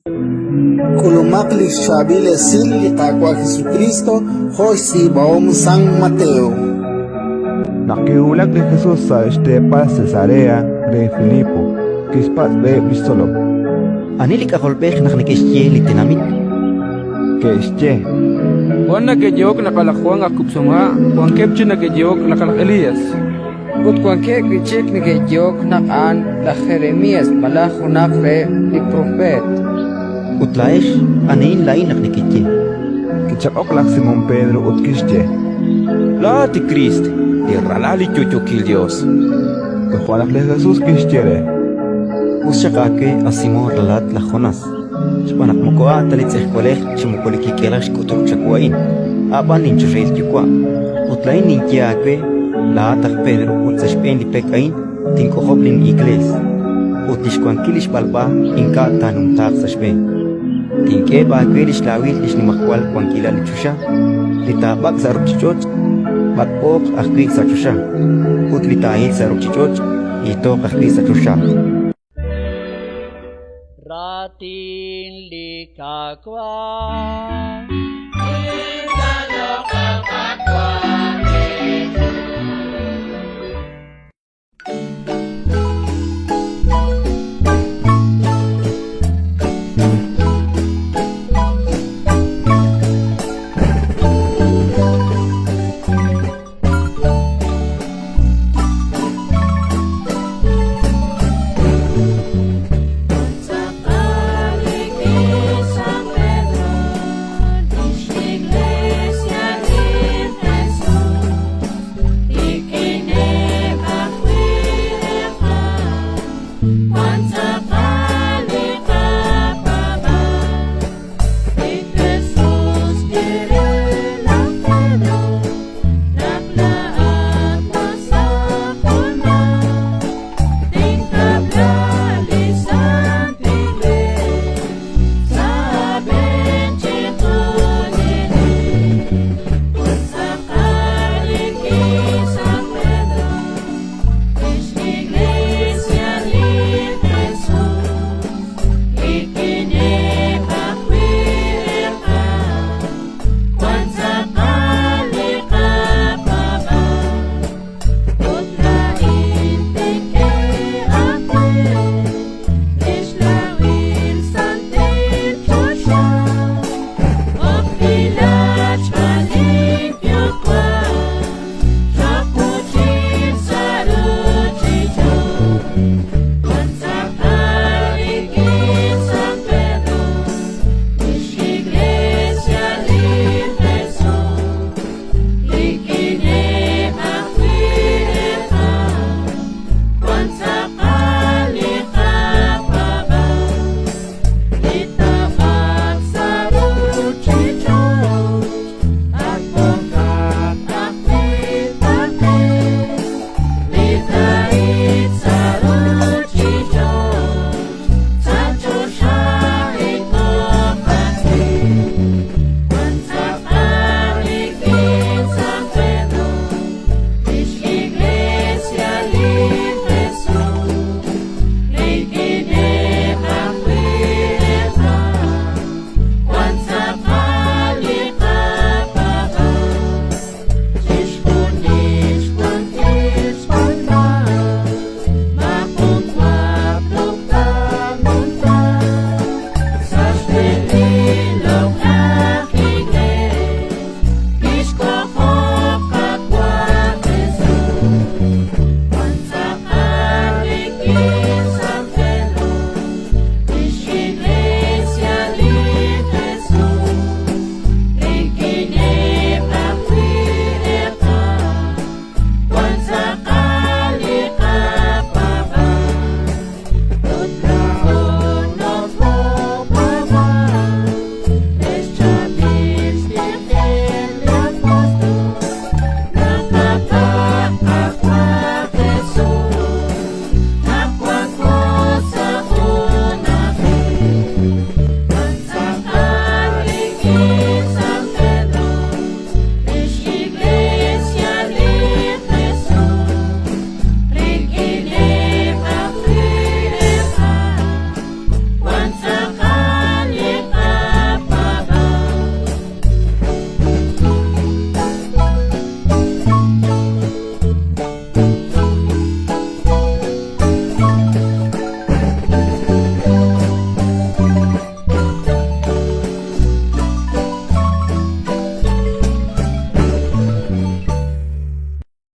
Kulumakli Shabile Silli Kakwa Jesucristo, Josi Baom San Mateo. Nakiulag ni Jesús sa Estepa Cesarea de Filipo, Kispas de Bistolog, Anilik akolbek naknikisye litinamit. Kesche, Juan nagayok nakalakwang akupsuma, Juan kepche nagayok nakalak Elias. Ut kuanke kichik nagayok nakan la Jeremías malahunak re di propet. Utlaesh anin lain naknikitye. Kichakok lak Simon Pedro ut Kische, La ti Christ, di ralali chuchukil Dios. Kahuanak ni Jesús Kischere, Usyakake asimo ralat la Jonas. Shpanak mukoa talitzeh kolej chimukoliki kelash kutuk chakuain. Aban ninchurel chukua. Utlain ninkiakwe la atak Pedro utsashpen li pekain tinkohoblin igles. Utishkuankilish balba inka tanum tak sashpen. Tinke ba kwelish lawil ish ni makwal kwankila lichusha. Litabak saruchichoch bakpok akwi sachusha. Utlitahin saruchichoch itok akwi sachusha. Ratin likakwa, Inano kakakwa.